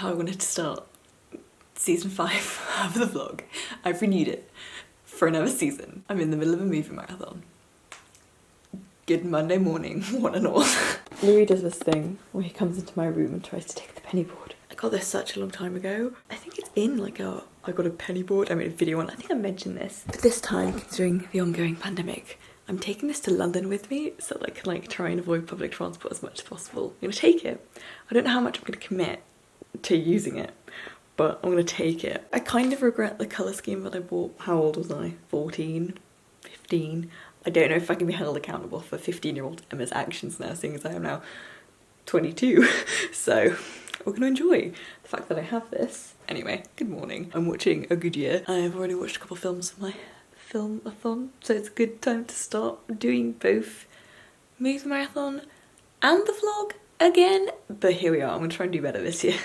how I wanted to start season 5 of the vlog. I've renewed it for another season. I'm in the middle of a movie marathon. Good Monday morning, one and all. Louis does this thing where he comes into my room and tries to take the penny board. I got this such a long time ago. I think it's in like I got a penny board. I made a video on it. I think I mentioned this. But this time, considering the ongoing pandemic, I'm taking this to London with me so that I can like try and avoid public transport as much as possible. I'm gonna take it. I don't know how much I'm gonna commit to using it, but I'm gonna take it. I kind of regret the colour scheme that I bought. How old was I? 14? 15? I don't know if I can be held accountable for 15-year-old Emma's actions now, seeing as I am now 22. So we're gonna enjoy the fact that I have this. Anyway, good morning. I'm watching A Good Year. I've already watched a couple of films of my film-a-thon, so it's a good time to start doing both movie marathon and the vlog again. But here we are. I'm gonna try and do better this year.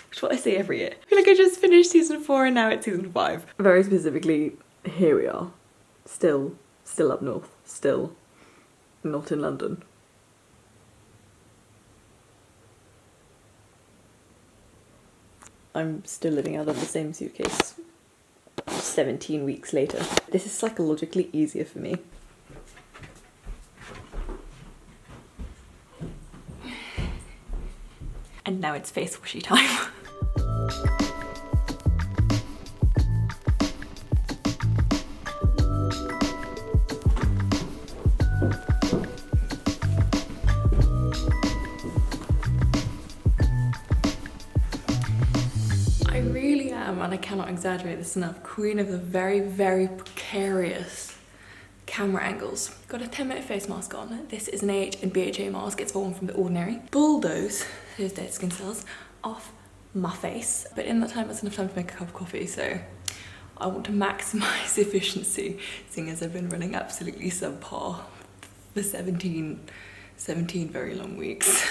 Which is what I say every year. I feel like I just finished season 4 and now it's season 5. Very specifically, here we are. Still up north. Still not in London. I'm still living out of the same suitcase 17 weeks later. This is psychologically easier for me. And now it's face washy time. I really am, and I cannot exaggerate this enough, queen of the very, very precarious camera angles. Got a 10-minute face mask on. This is an AH and BHA mask. It's the one from The Ordinary. Bulldoze those dead skin cells off my face. But in that time, that's enough time to make a cup of coffee, so I want to maximize efficiency, seeing as I've been running absolutely subpar for 17 very long weeks.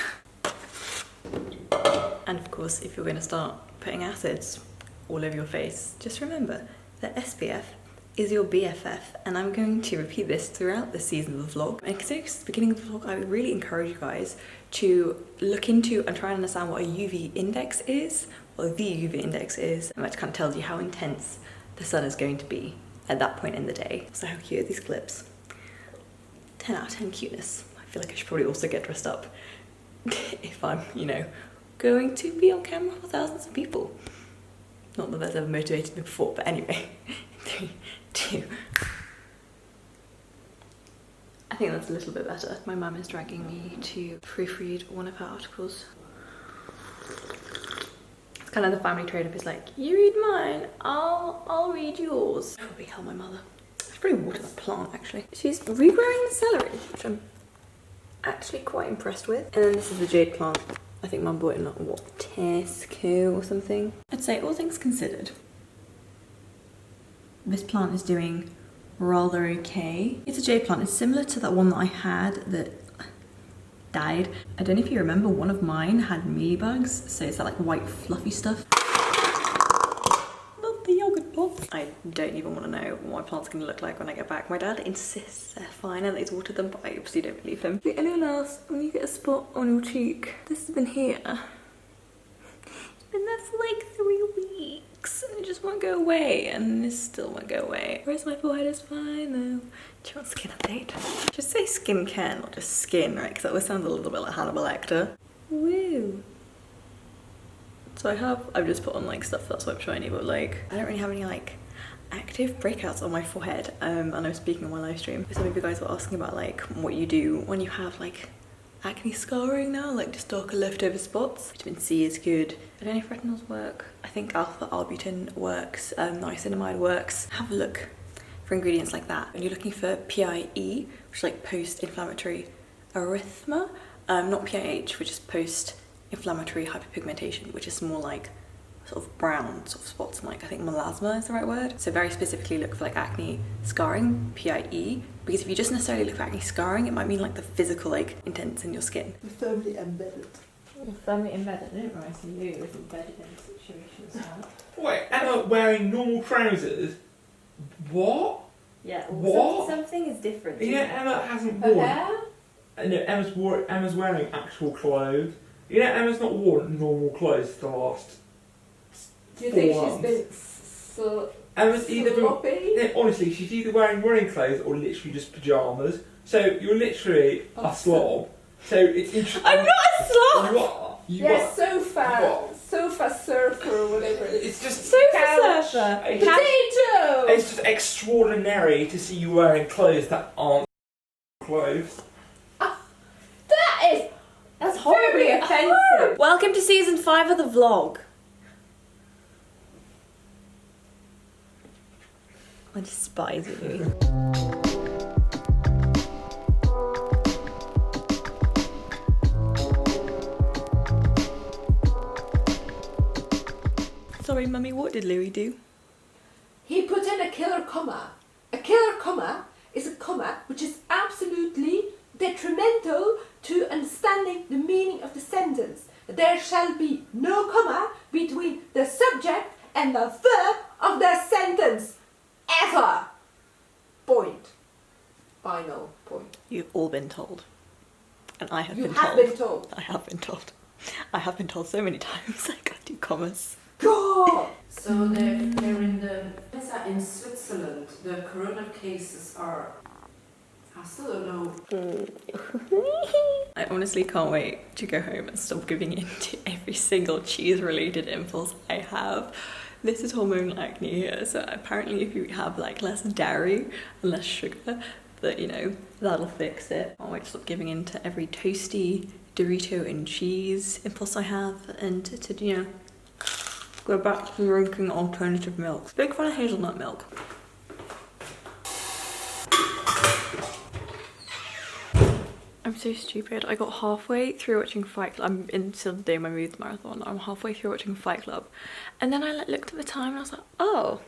And of course, if you're going to start putting acids all over your face, just remember that SPF is your BFF, and I'm going to repeat this throughout the season of the vlog. And considering it's the beginning of the vlog, I would really encourage you guys to look into and try and understand what a UV index is, what the UV index is, and that kind of tells you how intense the sun is going to be at that point in the day. So how cute are these clips? 10 out of 10 cuteness. I feel like I should probably also get dressed up if I'm, you know, going to be on camera for thousands of people. Not that that's ever motivated me before, but anyway. 3, 2. I think that's a little bit better. My mum is dragging me to proofread one of her articles. It's kind of the family trade-off. Is like, you read mine, I'll read yours. Probably tell my mother. I should probably water the plant actually. She's regrowing the celery, which I'm actually quite impressed with. And then this is the jade plant. I think Mum bought it in like, what, Tesco or something. I'd say all things considered, this plant is doing rather okay. It's a jade plant. It's similar to that one that I had that died. I don't know if you remember, one of mine had mealybugs, so it's that like white fluffy stuff. Not the yogurt plant. I don't even want to know what my plant's going to look like when I get back. My dad insists they're fine and that he's watered them, but I obviously don't believe him. Anyone else, when you get a spot on your cheek, this has been here. It's been there for like 3 weeks and it just won't go away, and this still won't go away. Whereas my forehead is fine though. Do you want skin update? Just say skincare, not just skin, right? Because that always sounds a little bit like Hannibal Lecter. Woo. So I've just put on like stuff that's web shiny, but like I don't really have any like active breakouts on my forehead. And I was speaking on my live stream. Some of you guys were asking about like what you do when you have like acne scarring now, like just darker leftover spots. Vitamin C is good. I don't know if retinols work. I think alpha arbutin works, niacinamide works. Have a look for ingredients like that. When you're looking for PIE, which is like post-inflammatory erythema, not PIH, which is post-inflammatory hyperpigmentation, which is more like sort of brown sort of spots, and like I think melasma is the right word. So very specifically look for like acne scarring, PIE, because if you just necessarily look for acne scarring, it might mean like the physical like intents in your skin. You're firmly embedded. You're firmly embedded. I didn't realise you was embedded in situations. Wait, Emma wearing normal trousers? What? Yeah. What? Something is different. You know, Emma hasn't worn. No, Emma's wearing actual clothes. You know, Emma's not worn normal clothes for the last Do you think 4 she's months. been so Emma's either been, sloppy? no, honestly, she's either wearing running clothes or literally just pyjamas. So you're literally a slob. So it's interesting. I'm not a slob! You are. You Yeah, are. sofa surfer or whatever. It's just Sofa surfer. Potato! It's just extraordinary to see you wearing clothes that aren't clothes. That's horribly offensive. Welcome to season 5 of the vlog. I despise you. Sorry, Mummy, what did Louis do? He put in a killer comma. A killer comma is a comma which is absolutely detrimental to understanding the meaning of the sentence. There shall be no comma between the subject and the verb of the sentence. Ever. Point. Final point. You've all been told. And I have You been have told. been told. I have been told. I have been told so many times I can't do commas. God! So they're in the in Switzerland. The corona cases are. I still don't know. I honestly can't wait to go home and stop giving in to every single cheese-related impulse I have. This is hormonal acne here, so apparently if you have like less dairy and less sugar, that you know, that'll fix it. I can't wait to stop giving in to every toasty Dorito and cheese impulse I have, and to you know, go back to drinking alternative milk. Big fan of hazelnut milk. I'm so stupid. I got halfway through watching Fight Club. I'm still doing my Moods marathon. I'm halfway through watching Fight Club. And then I looked at the time and I was like, oh.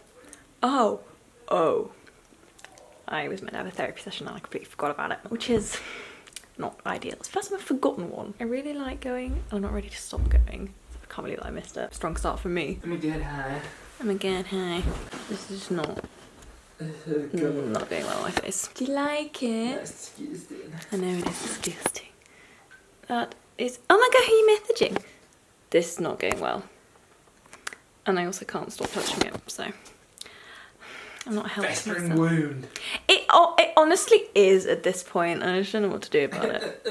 I was meant to have a therapy session and I completely forgot about it, which is not ideal. It's the first time I've forgotten one. I really like going. I'm not ready to stop going. I can't believe that I missed it. Strong start for me. I'm a good high. I'm again, hi. This is not not going well on my face. Do you like it? That's disgusting. I know it is disgusting. That is. Oh my god, who are you messaging? This is not going well. And I also can't stop touching it, so I'm not helping Festering myself. wound. It honestly is at this point, and I just don't know what to do about it.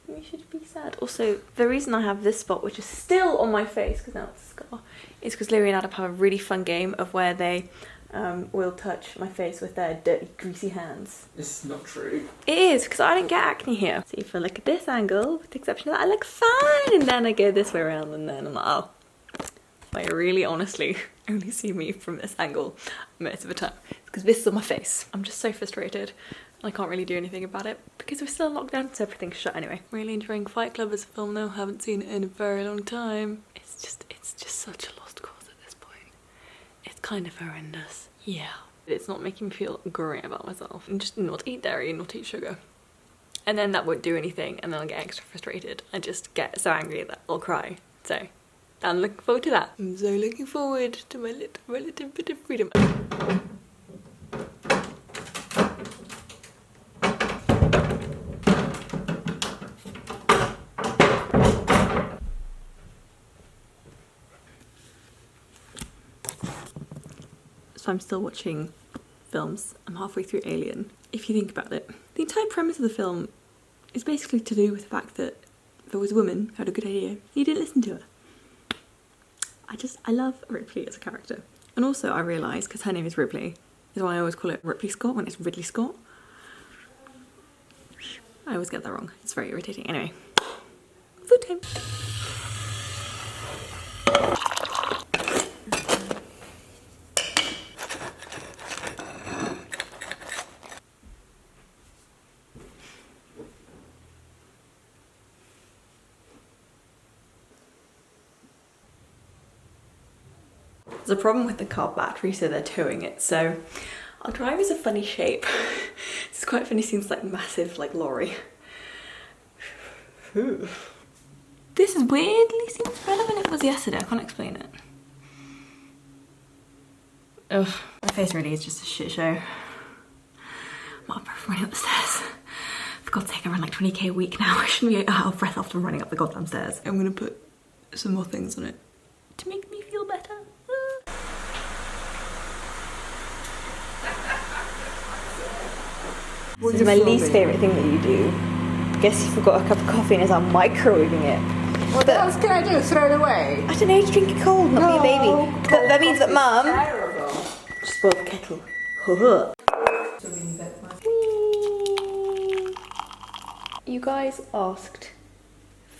You should be sad. Also, the reason I have this spot, which is still on my face, because now it's a scar, is because Louis and Adam have a really fun game of where they will touch my face with their dirty, greasy hands. This is not true. It is, because I don't get acne here. So if I look at this angle, with the exception of that, I look fine. And then I go this way around, and then I'm like, oh. I really honestly only see me from this angle most of the time. Because this is on my face. I'm just so frustrated. I can't really do anything about it because we're still in lockdown, so everything's shut anyway. Really enjoying Fight Club as a film though. Haven't seen it in a very long time. It's just such a lost cause at this point. It's kind of horrendous. Yeah. It's not making me feel great about myself. And just not eat dairy and not eat sugar. And then that won't do anything, and then I'll get extra frustrated and just get so angry that I'll cry. So I'm looking forward to that. I'm so looking forward to my little relative bit of freedom. So I'm still watching films. I'm halfway through Alien. If you think about it, the entire premise of the film is basically to do with the fact that there was a woman who had a good idea and you didn't listen to her. I love Ripley as a character. And also I realised, because her name is Ripley, is why I always call it Ripley Scott when it's Ridley Scott. I always get that wrong. It's very irritating. Anyway, food time. There's a problem with the car battery, so they're towing it. So our drive is a funny shape. It's quite funny, seems like massive, like lorry. This is weirdly seems better than it was yesterday. I can't explain it. Ugh, my face really is just a shit show. I'm out of breath running up the stairs. For God's sake, I run like 20k a week now. I shouldn't be out of breath after running up the goddamn stairs. I'm gonna put some more things on it to make me feel better. This is my least favourite thing that you do. Guess you forgot a cup of coffee and is I'm microwaving it. What else can I do? Throw it away? I don't know, to drink it cold, not be a baby. But that means that Mum Terrible. just boiled the kettle. You guys asked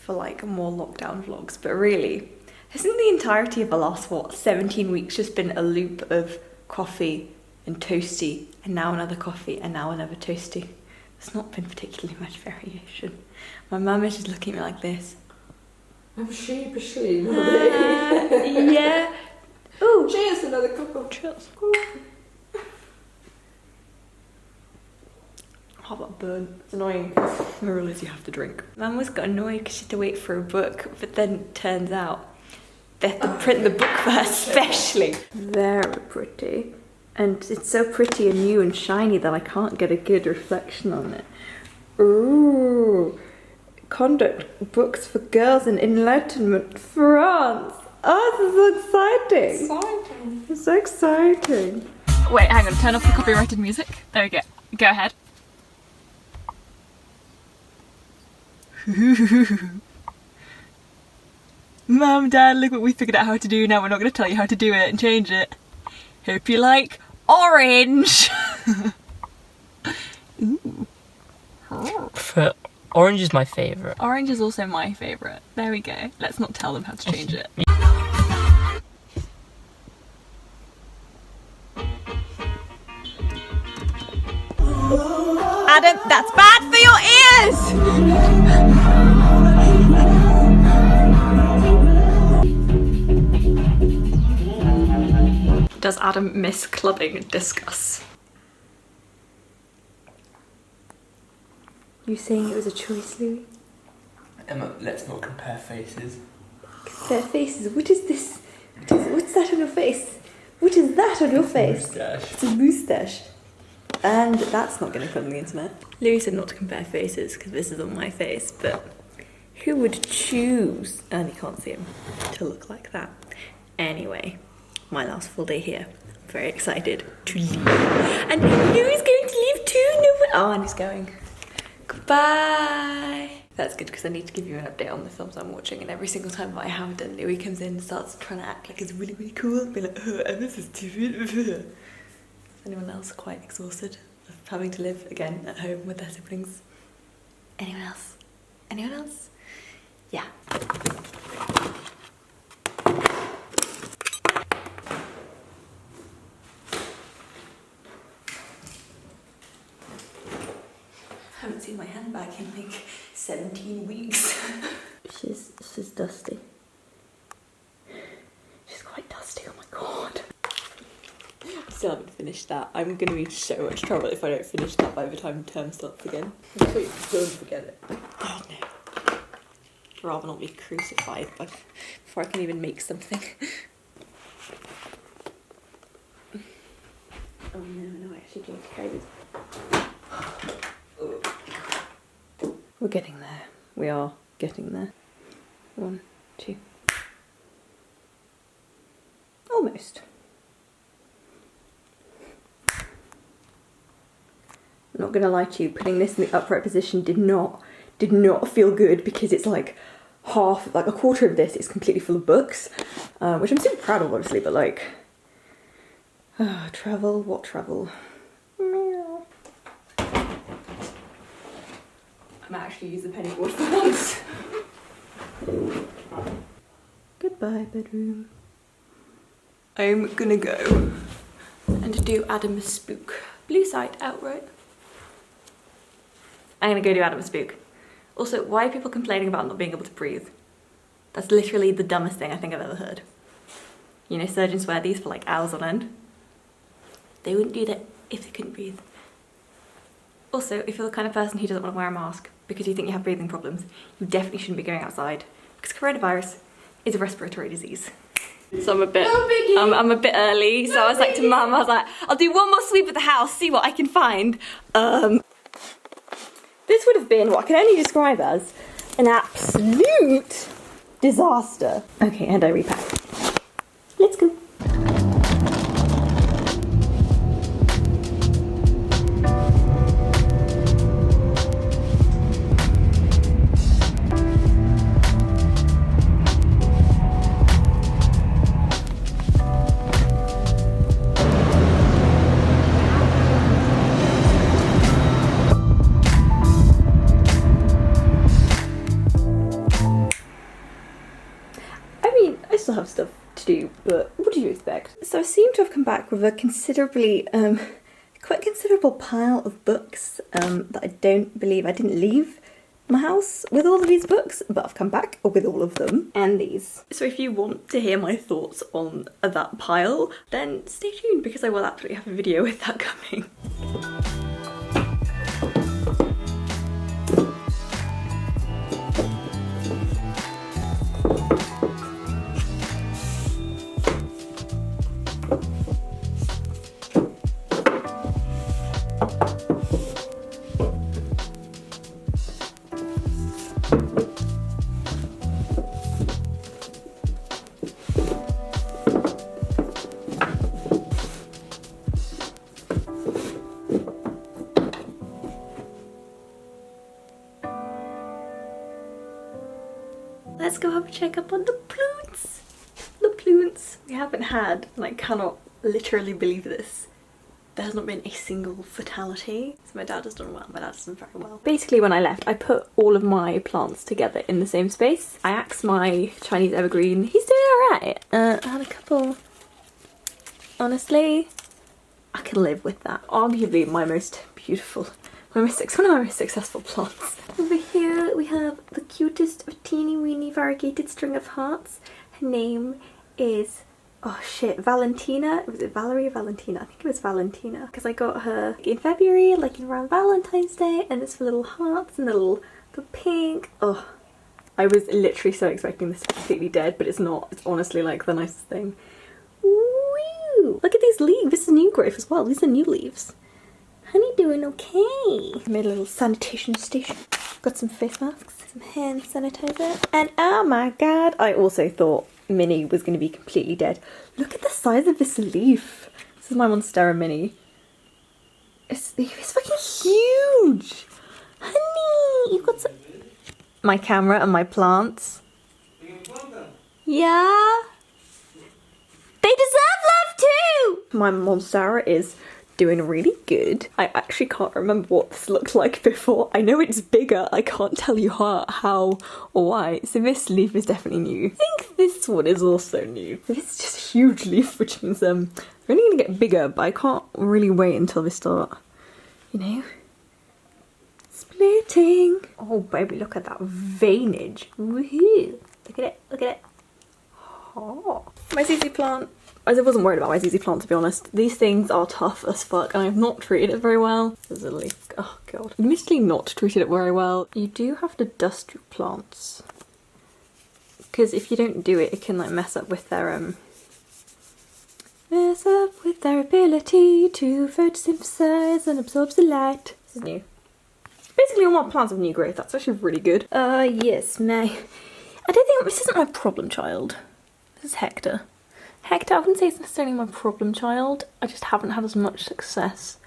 for like more lockdown vlogs, but really, hasn't the entirety of the last, what, 17 weeks just been a loop of coffee and toasty, and now another coffee, and now another toasty? There's not been particularly much variation. My mum is just looking at me like this. I'm sheepishly. Yeah. Ooh. Cheers, another cup of. Cheers. Oh, that burn. It's annoying. The rule is you have to drink. Mum was got annoyed because she had to wait for a book, but then it turns out they have to print the book for her especially. Very pretty. And it's so pretty and new and shiny that I can't get a good reflection on it. Ooh. Conduct books for girls in Enlightenment France. Oh, this is so exciting. Exciting. It's so exciting. Wait, hang on. Turn off the copyrighted music. There we go. Go ahead. Mum, Dad, look what we figured out how to do. Now we're not going to tell you how to do it and change it. Hope you like orange. Ooh. Orange is my favourite. Orange is also my favourite. There we go. Let's not tell them how to change it. Adam, that's bad for your ears! Does Adam miss clubbing? Discuss. You saying it was a choice, Louis? Emma, let's not compare faces. Compare faces? What is this? What's that on your face? What is that on your face? Moustache. It's a moustache. And that's not going to come on the internet. Louis said not to compare faces because this is on my face, but who would choose, and you can't see him, to look like that? Anyway, my last full day here. I'm very excited to leave. And Louis is going to leave too. Oh, and he's going. Goodbye. That's good because I need to give you an update on the films I'm watching, and every single time that I have done, Louis comes in and starts trying to act like it's really, really cool and be like, and this is TV. Anyone else quite exhausted of having to live again at home with their siblings? Anyone else? Anyone else? Yeah. I haven't seen my handbag in like 17 weeks. She's dusty. She's quite dusty, oh my god. Still haven't finished that. I'm going to be in so much trouble if I don't finish that by the time term starts again. I'm sure you don't forget it. Oh no. I'd rather not be crucified before I can even make something. Oh no, I actually don't carry this. We're getting there. We are getting there. 1, 2. Almost. I'm not gonna lie to you, putting this in the upright position did not feel good because it's like a quarter of this is completely full of books, which I'm super proud of obviously, but like, travel, what travel? Meow. I might actually use the penny board for once. Goodbye, bedroom. I'm gonna go and do Adam's spook. Blue side out, right? I'm gonna go do Adam's spook. Also, why are people complaining about not being able to breathe? That's literally the dumbest thing I think I've ever heard. You know, surgeons wear these for like hours on end. They wouldn't do that if they couldn't breathe. Also, if you're the kind of person who doesn't want to wear a mask because you think you have breathing problems, you definitely shouldn't be going outside because coronavirus is a respiratory disease. So I'm a bit, I'm a bit early. So I was like to Mum, I was like, I'll do one more sweep of the house, see what I can find. This would have been what I can only describe as an absolute disaster. Okay, and I repack. Let's go. I still have stuff to do, but what do you expect? So I seem to have come back with a considerably, quite considerable pile of books that I don't believe I didn't leave my house with all of these books, but I've come back with all of them and these. So if you want to hear my thoughts on that pile, then stay tuned because I will absolutely have a video with that coming. Let's go have a check up on the plants. The plants. We haven't had, and I cannot literally believe this, there has not been a single fatality. So my dad has done well, my dad has done very well. Basically when I left, I put all of my plants together in the same space. I axed my Chinese evergreen, he's doing alright. I had a couple, honestly, I can live with that. Arguably my most beautiful, one of my most successful plants. Over here we have the cutest teeny weeny variegated string of hearts. Her name is, oh shit, Valentina. Was it Valerie or Valentina? I think it was Valentina. Because I got her in February, like around Valentine's Day, and it's for little hearts and the pink. Oh, I was literally so expecting this to be completely dead, but it's not. It's honestly like the nicest thing. Woo! Look at these leaves. This is new growth as well. These are new leaves. Honey doing okay. Made a little sanitation station. Got some face masks, some hand sanitizer, and oh my god, I also thought Minnie was going to be completely dead. Look at the size of this leaf. This is my Monstera Mini. It's fucking huge. Honey, you've got some... My camera and my plants. Yeah. They deserve love too. My Monstera is doing really good. I actually can't remember what this looked like before. I know it's bigger, I can't tell you how or why. So this leaf is definitely new. I think this one is also new. This is just a huge leaf, which means they're only gonna get bigger, but I can't really wait until they start, you know, splitting. Oh baby, look at that veinage. Woohoo! Look at it, look at it. Oh. My ZZ plant. I wasn't worried about my ZZ plant, to be honest. These things are tough as fuck and I've not treated it very well. There's a leaf. Oh god. Admittedly not treated it very well. You do have to dust your plants. Because if you don't do it, it can like mess up with their ability to photosynthesize and absorb the light. This is new. Basically all my plants have new growth. That's actually really good. Yes, I don't think this isn't my problem child. This is Hector. Hector, I wouldn't say it's necessarily my problem child, I just haven't had as much success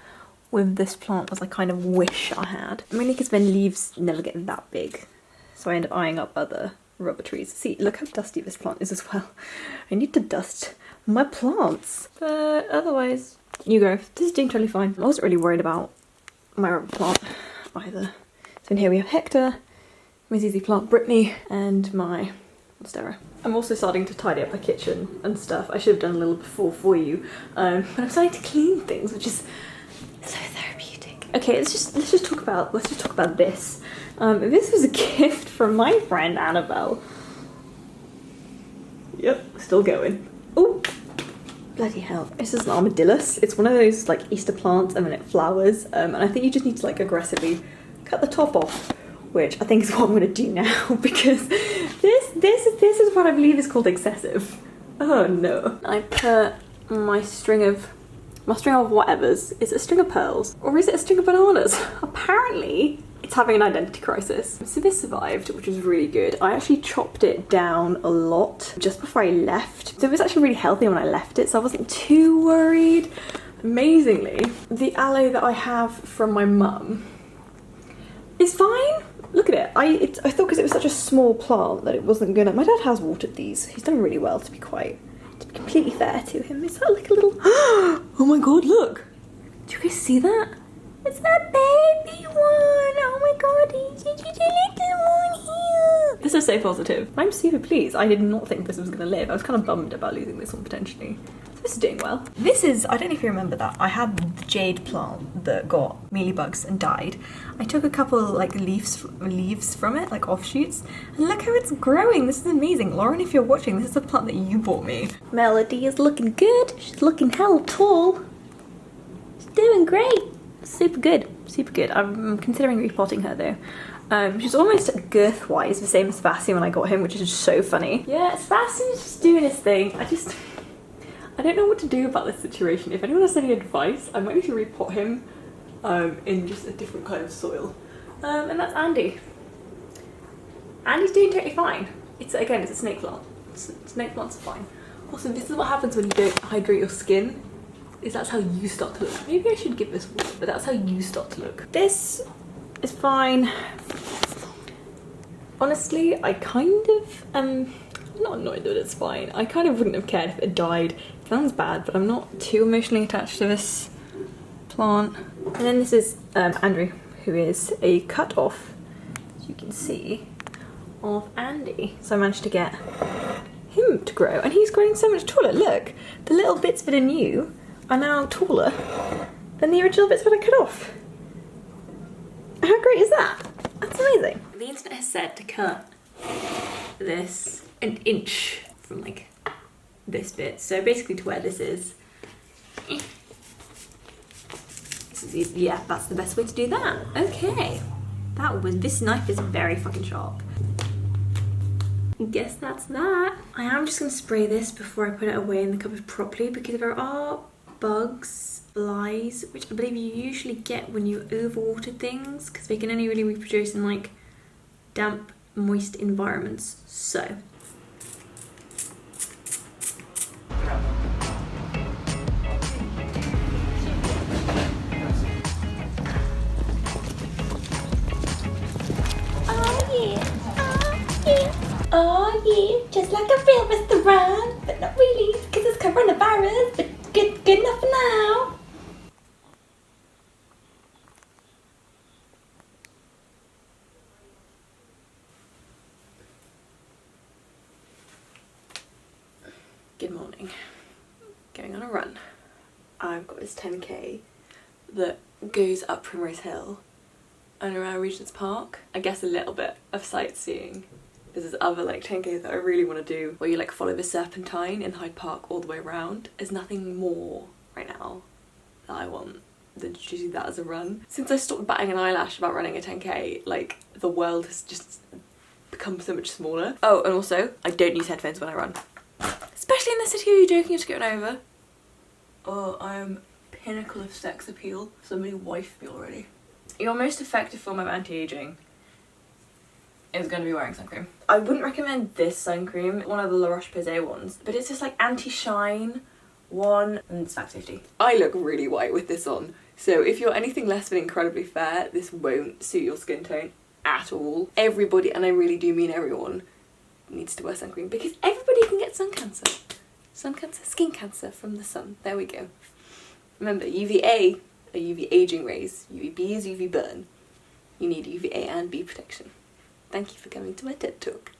with this plant as I kind of wish I had. Mainly because then leaves never get that big, so I end up eyeing up other rubber trees. See, look how dusty this plant is as well. I need to dust my plants. But otherwise, new growth. This is doing totally fine. I wasn't really worried about my rubber plant either. So in here we have Hector, my ZZ plant Brittany, and my Monstera. I'm also starting to tidy up my kitchen and stuff. I should have done a little before for you, but I'm starting to clean things, which is so therapeutic. Okay, let's just talk about this. This was a gift from my friend Annabelle. Yep, still going. Oh, bloody hell! This is an armadillus. It's one of those like Easter plants, and then it flowers. And I think you just need to like aggressively cut the top off, which I think is what I'm going to do now because this is what I believe is called excessive. Oh no. I put my string of whatevers. Is it a string of pearls or is it a string of bananas? Apparently it's having an identity crisis. So this survived, which was really good. I actually chopped it down a lot just before I left. So it was actually really healthy when I left it, so I wasn't too worried. Amazingly, the aloe that I have from my mum is fine. Look at it. I thought because it was such a small plant that it wasn't gonna. My dad has watered these. He's done really well, to be completely fair to him. Is that like a little? Oh my god! Look. Do you guys see that? It's a baby one. Oh my god! It's a little one here. This is so positive. I'm super pleased. I did not think this was gonna live. I was kind of bummed about losing this one potentially. This is doing well. This is, I don't know if you remember that, I had the jade plant that got mealybugs and died. I took a couple like leaves from it, like offshoots, and look how it's growing. This is amazing. Lauren, if you're watching, this is a plant that you bought me. Melody is looking good. She's looking hella tall. She's doing great. Super good, super good. I'm considering repotting her though. She's almost girth-wise the same as Sebastian when I got him, which is just so funny. Yeah, Sebastian's just doing his thing. I don't know what to do about this situation. If anyone has any advice, I might need to repot him in just a different kind of soil. And that's Andy. Andy's doing totally fine. It's a snake plant. Snake plants are fine. Also, this is what happens when you don't hydrate your skin. That's how you start to look. Maybe I should give this water, but that's how you start to look. This is fine. Honestly, I kind of I'm not annoyed that it's fine. I kind of wouldn't have cared if it died. It sounds bad, but I'm not too emotionally attached to this plant. And then this is Andrew, who is a cut off, as you can see, of Andy. So I managed to get him to grow, and he's growing so much taller. Look, the little bits that are new are now taller than the original bits that I cut off. How great is that? That's amazing. The internet has said to cut this an inch from like this bit, so basically to where this is. This is easy. Yeah, that's the best way to do that. Okay, this knife is very fucking sharp. I guess that's that. I am just gonna spray this before I put it away in the cupboard properly, because there are bugs, flies, which I believe you usually get when you overwater things, because they can only really reproduce in like damp, moist environments. So oh yeah, just like a real restaurant, but not really, because it's coronavirus, but good enough for now. Good morning. Going on a run. I've got this 10k that goes up Primrose Hill and around Regent's Park. I guess a little bit of sightseeing. There's this other like 10k that I really want to do, where you like follow the Serpentine in Hyde Park all the way around. There's nothing more right now that I want than to do that as a run. Since I stopped batting an eyelash about running a 10k, like the world has just become so much smaller. Oh, and also I don't use headphones when I run. Especially in the city. Are you joking? You're just going over. Oh, I am pinnacle of sex appeal. Somebody wife me already. Your most effective form of anti-aging is going to be wearing sun cream. I wouldn't recommend this sun cream, one of the La Roche-Posay ones, but it's just like anti-shine one, and it's fact 50. I look really white with this on, so if you're anything less than incredibly fair, this won't suit your skin tone at all. Everybody, and I really do mean everyone, needs to wear sun cream, because everybody can get sun cancer. Sun cancer, skin cancer from the sun. There we go. Remember, UVA are UV aging rays, UVB is UV burn. You need UVA and B protection. Thank you for coming to my TED Talk.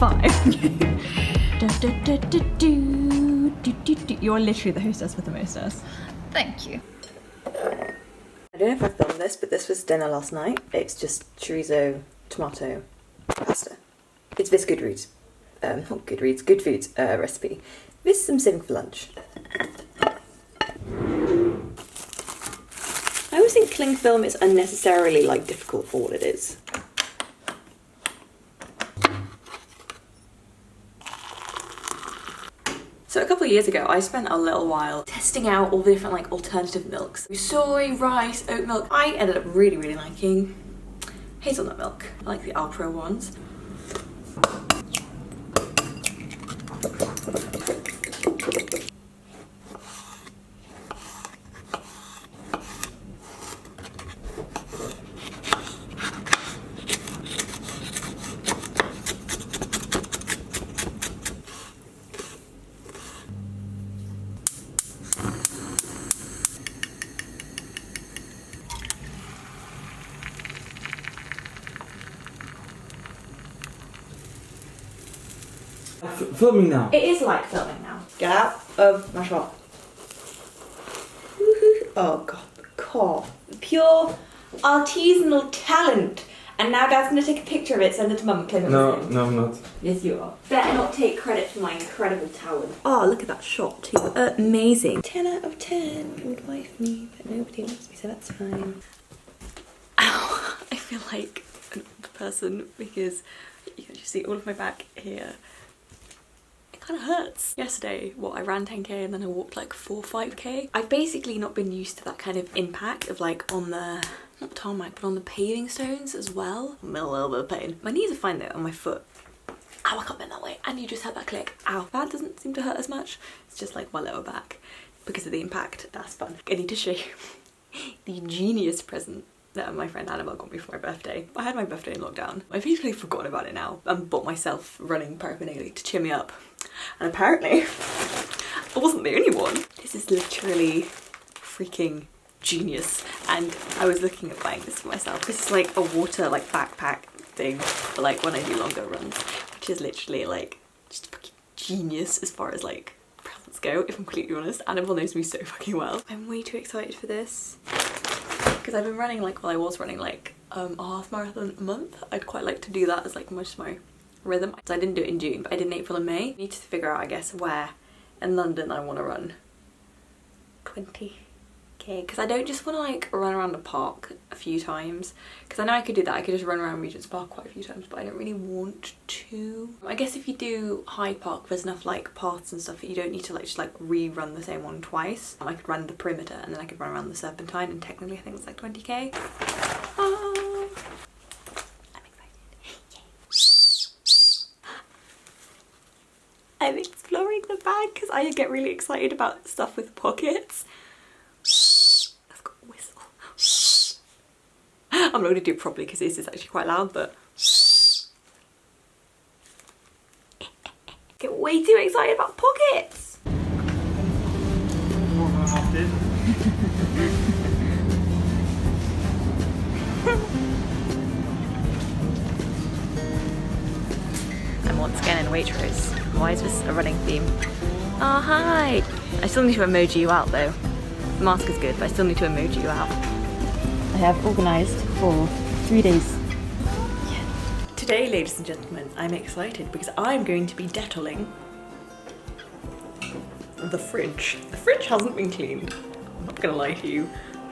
5. You're literally the hostess with the mostess. Thank you. I don't know if I filmed this, but this was dinner last night. It's just chorizo, tomato, pasta. It's this Goodreads, not Goodreads, Good Foods recipe. This is some saving for lunch. I always think cling film is unnecessarily like difficult for what it is. So a couple of years ago, I spent a little while testing out all the different like alternative milks. Soy, rice, oat milk. I ended up really liking hazelnut milk. I like the ultra ones. Filming now. It is like filming now. Get out of my shot. Oh god, cough. Pure artisanal talent. And now Dad's gonna take a picture of it, send it to Mum and claim it No, was him. no, I'm not. Yes, you are. Better not take credit for my incredible talent. Oh, look at that shot too. Amazing. 10 out of 10 would wife me, but nobody wants me, so that's fine. Ow, I feel like an old person because you can just see all of my back here. Kind of hurts. Yesterday, I ran 10k and then I walked like 4 or 5k. I've basically not been used to that kind of impact of like on the, not tarmac, but on the paving stones as well. I'm in a little bit of pain. My knees are fine though, on my foot. Ow, I can't bend that way. And you just had that click. Ow. That doesn't seem to hurt as much. It's just like my lower back because of the impact. That's fun. I need to show you the genius present that my friend Annabelle got me for my birthday. I had my birthday in lockdown. I've basically forgotten about it now and bought myself running paraphernalia to cheer me up. And apparently, I wasn't the only one. This is literally freaking genius. And I was looking at buying this for myself. This is like a water like backpack thing for like when I do longer runs, which is literally like just fucking genius as far as like presents go, if I'm completely honest. Annabelle knows me so fucking well. I'm way too excited for this. Because I've been running like, well, I was running like a half marathon a month. I'd quite like to do that as like much my rhythm. So I didn't do it in June, but I did in April and May. I need to figure out, I guess, where in London I want to run 20k. Because I don't just want to like run around the park a few times. Because I know I could do that. I could just run around Regent's Park quite a few times, but I don't really want to. I guess if you do Hyde Park, there's enough like paths and stuff that you don't need to like just like rerun the same one twice. I could run the perimeter and then I could run around the Serpentine, and technically I think it's like 20k. Oh, I'm excited. I'm exploring the bag because I get really excited about stuff with pockets. I've got a whistle. I'm not going to do it properly because this is actually quite loud, but get way too excited about pockets. I'm once again in Waitrose. Why is this a running theme? Oh, hi! I still need to emoji you out though. The mask is good, but I still need to emoji you out. I have organised for 3 days. Yeah. Today, ladies and gentlemen, I'm excited because I'm going to be Dettling the fridge. The fridge hasn't been cleaned, I'm not gonna lie to you,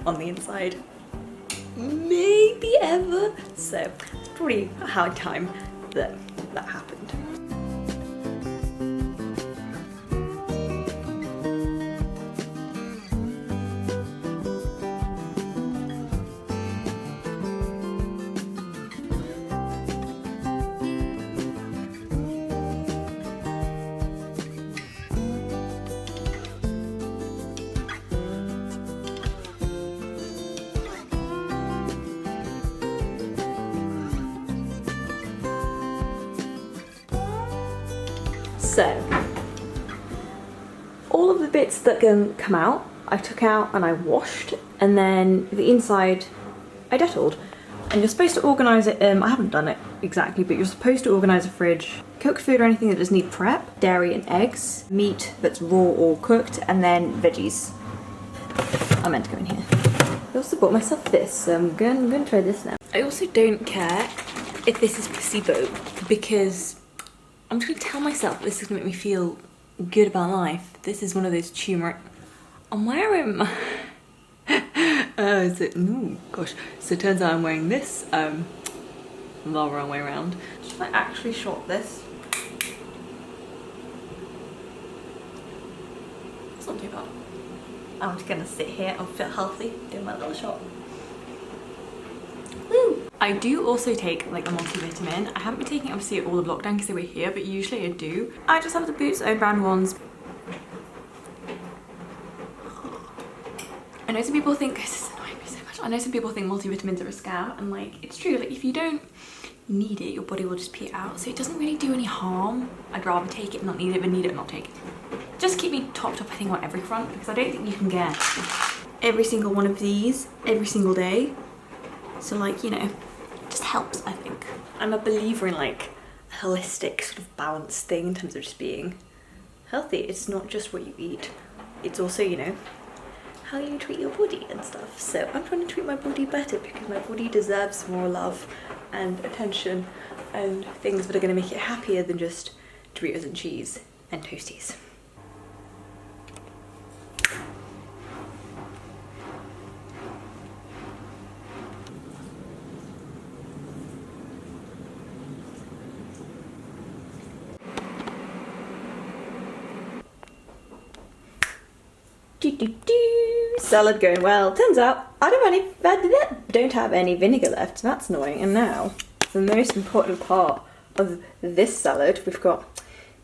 on the inside. Maybe ever. So, it's probably a hard time that that happened. So, all of the bits that can come out, I took out and I washed, and then the inside I Dettoled. And you're supposed to organise it, I haven't done it exactly, but you're supposed to organise a fridge. Cooked food or anything that does need prep, dairy and eggs, meat that's raw or cooked, and then veggies. I meant to go in here. I also bought myself this, so I'm going to try this now. I also don't care if this is placebo, because I'm just going to tell myself this is going to make me feel good about life. This is one of those turmeric. I'm wearing gosh. So it turns out I'm wearing this the wrong way around. Should I actually shot this? It's not too bad. I'm just gonna sit here and feel healthy, do my little shot. Woo! I do also take like a multivitamin. I haven't been taking it obviously all of lockdown because they were here, but usually I do. I just have the Boots own brand ones. I know some people think, this is annoying me so much, I know some people think multivitamins are a scam, and like, it's true, like if you don't need it, your body will just pee it out, so it doesn't really do any harm. I'd rather take it and not need it, but need it and not take it. Just keep me topped up, I think, on every front, because I don't think you can get every single one of these every single day. So like, you know, it just helps, I think. I'm a believer in like a holistic sort of balanced thing in terms of just being healthy. It's not just what you eat, it's also, you know, how you treat your body and stuff. So I'm trying to treat my body better because my body deserves more love and attention and things that are going to make it happier than just Doritos and cheese and toasties. Salad going well. Turns out I don't have any vinegar left. That's annoying. And now the most important part of this salad. We've got,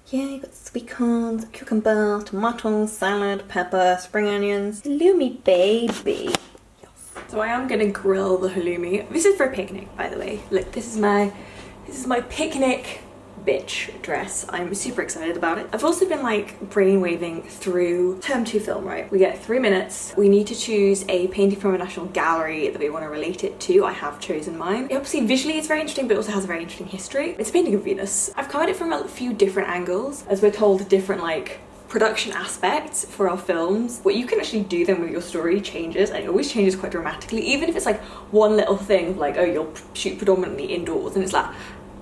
you've got sweet corns, cucumber, tomato, salad, pepper, spring onions, halloumi baby. Yes. So I am gonna grill the halloumi. This is for a picnic, by the way. Look, this is my picnic bitch dress. I'm super excited about it. I've also been like brainwaving through term 2 film, right? We get 3 minutes. We need to choose a painting from a national gallery that we want to relate it to. I have chosen mine. Obviously visually it's very interesting, but it also has a very interesting history. It's a painting of Venus. I've come at it from a few different angles, as we're told different like production aspects for our films. What you can actually do then with your story changes, and it always changes quite dramatically, even if it's like one little thing like, oh, you'll shoot predominantly indoors, and it's like,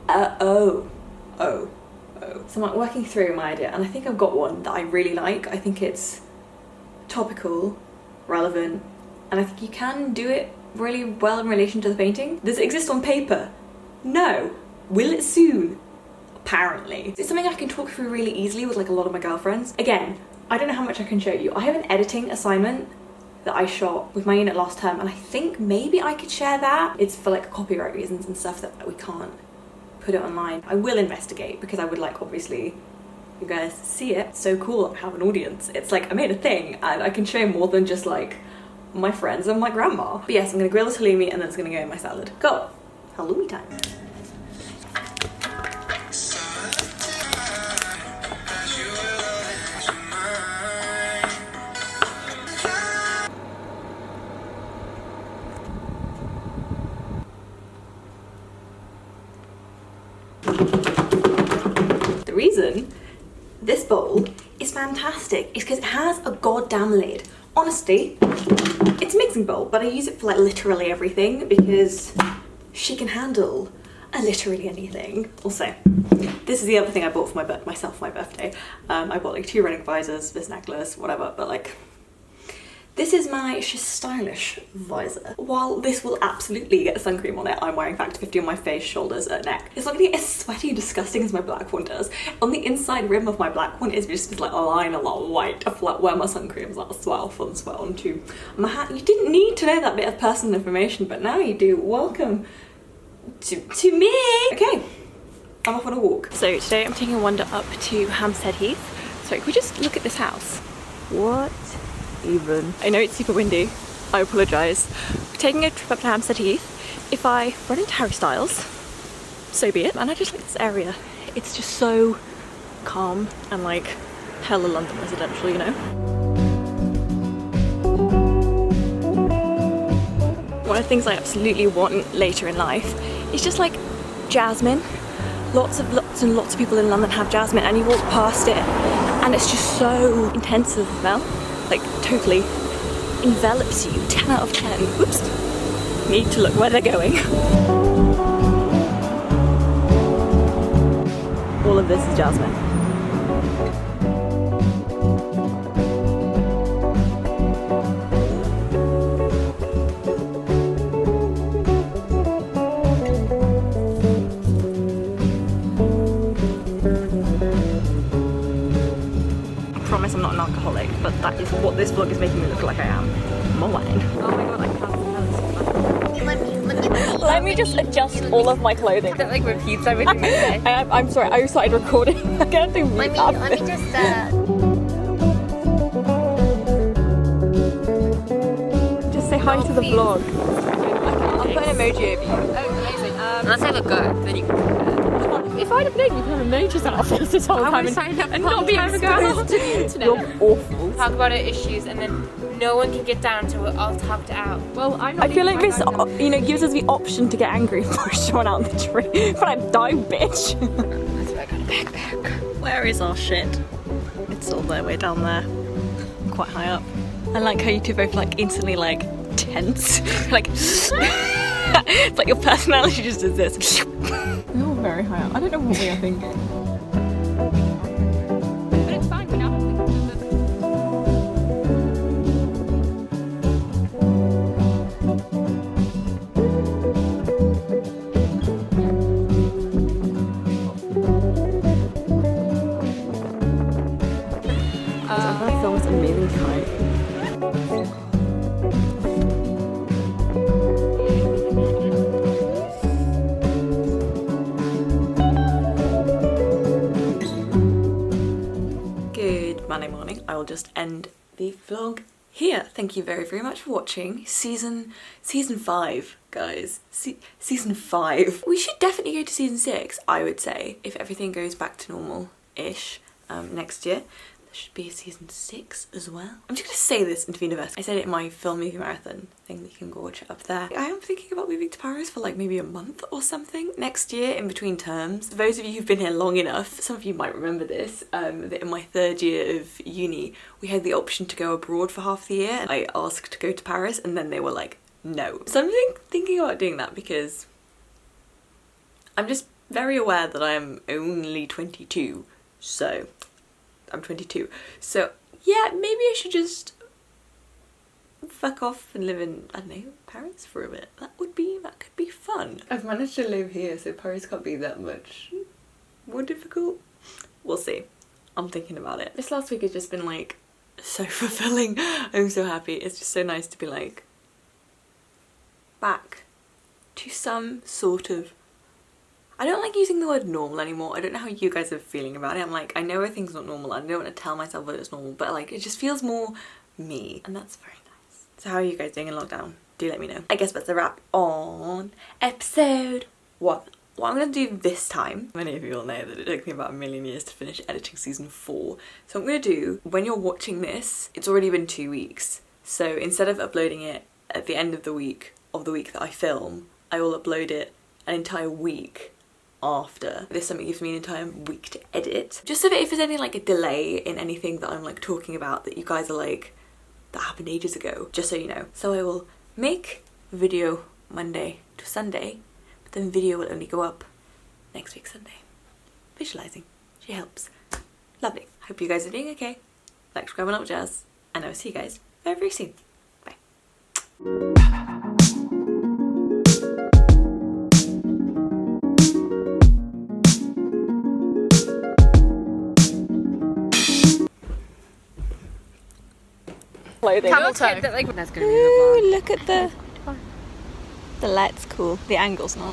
oh. So I'm like working through my idea, and I think I've got one that I really like. I think it's topical, relevant, and I think you can do it really well in relation to the painting. Does it exist on paper? No. Will it soon? Apparently. It's something I can talk through really easily with like a lot of my girlfriends. Again, I don't know how much I can show you. I have an editing assignment that I shot with my unit last term, and I think maybe I could share that. It's for like copyright reasons and stuff that we can't put it online. I will investigate because I would like obviously you guys to see it. It's so cool I have an audience. It's like I made a thing and I can show more than just like my friends and my grandma. But yes, I'm gonna grill this halloumi and then it's gonna go in my salad. Go! Halloumi time. The reason this bowl is fantastic is because it has a goddamn lid. Honestly, it's a mixing bowl, but I use it for like literally everything because she can handle literally anything. Also, this is the other thing I bought for myself for my birthday. I bought like 2 running visors, this necklace, whatever, but like this is my She's Stylish visor. While this will absolutely get sun cream on it, I'm wearing Factor 50 on my face, shoulders, and neck. It's not gonna get as sweaty and disgusting as my black one does. On the inside rim of my black one is just like a line, a lot of white. I feel like where my sun cream is like sweat off and sweat onto my hat. You didn't need to know that bit of personal information, but now you do. Welcome to me. Okay, I'm off on a walk. So today I'm taking Wanda up to Hampstead Heath. So can we just look at this house? What even? I know it's super windy, I apologise. We're taking a trip up to Hampstead Heath. If I run into Harry Styles, so be it. And I just like this area. It's just so calm and like hella London residential, you know? one of the things I absolutely want later in life is just like jasmine. Lots and lots of people in London have jasmine, and you walk past it and it's just so intense as a smell. Like totally envelops you. 10 out of 10. Whoops. Need to look where they're going. All of this is jasmine. I promise I'm not an alcoholic, but that is what this vlog is making me look like I am. More wine. Oh my god, I can't smell it. Let me just adjust all of my clothing. That like repeats everything you say. I'm sorry, I started recording. I can't do Let me just Just say hi to the vlog. I'll put an emoji over you. Oh, amazing. Let's have a go. Then you can. If I'd have known you could have noticed on our face this whole time and not be exposed to the internet. You're awful. Talk about our issues and then no one can get down to it. I'll talk it out. Well, I'm not I feel like this, gives us the option to get angry and push someone out the tree. But I die, bitch. That's why I got a backpack. Where is our shit? It's all there, way down there. Quite high up. I like how you two both like instantly like tense. Like it's like your personality just does this. We're all very high up. I don't know what we are thinking. But it's fine, we're not. That film was amazing tonight. Good Monday morning. I will just end the vlog here. Thank you very, very much for watching. Season 5, guys. Season 5. We should definitely go to season 6, I would say, if everything goes back to normal-ish next year. Should be a season 6 as well. I'm just gonna say this into the universe. I said it in my film movie marathon thing that you can go watch it up there. I am thinking about moving to Paris for like maybe a month or something next year in between terms. For those of you who've been here long enough, some of you might remember this, that in my 3rd year of uni, we had the option to go abroad for half the year. I asked to go to Paris and then they were like, no. So I'm thinking about doing that because I'm just very aware that I am only 22, so I'm 22, so yeah, maybe I should just fuck off and live in, I don't know, Paris for a bit. That could be fun. I've managed to live here, so Paris can't be that much more difficult. We'll see. I'm thinking about it. This last week has just been like so fulfilling. I'm so happy. It's just so nice to be like back to some sort of, I don't like using the word normal anymore. I don't know how you guys are feeling about it. I'm like, I know everything's not normal. I don't want to tell myself that it's normal, but like, it just feels more me. And that's very nice. So how are you guys doing in lockdown? Do let me know. I guess that's a wrap on episode 1. What I'm going to do this time, many of you will know that it took me about a million years to finish editing season 4. So I'm going to do, when you're watching this, it's already been 2 weeks. So instead of uploading it at the end of the week that I film, I will upload it an entire week after. This time it gives me an entire week to edit. Just so that if there's any like a delay in anything that I'm like talking about that you guys are like, that happened ages ago, just so you know. So I will make a video Monday to Sunday, but then video will only go up next week Sunday. Visualizing, she helps. Lovely. Hope you guys are doing okay. Like, subscribe and all jazz, and I will see you guys very, very soon. Bye. Clothing. Hamilton. That's gonna be the Ooh, vlog. look at the light's cool. The angle's not.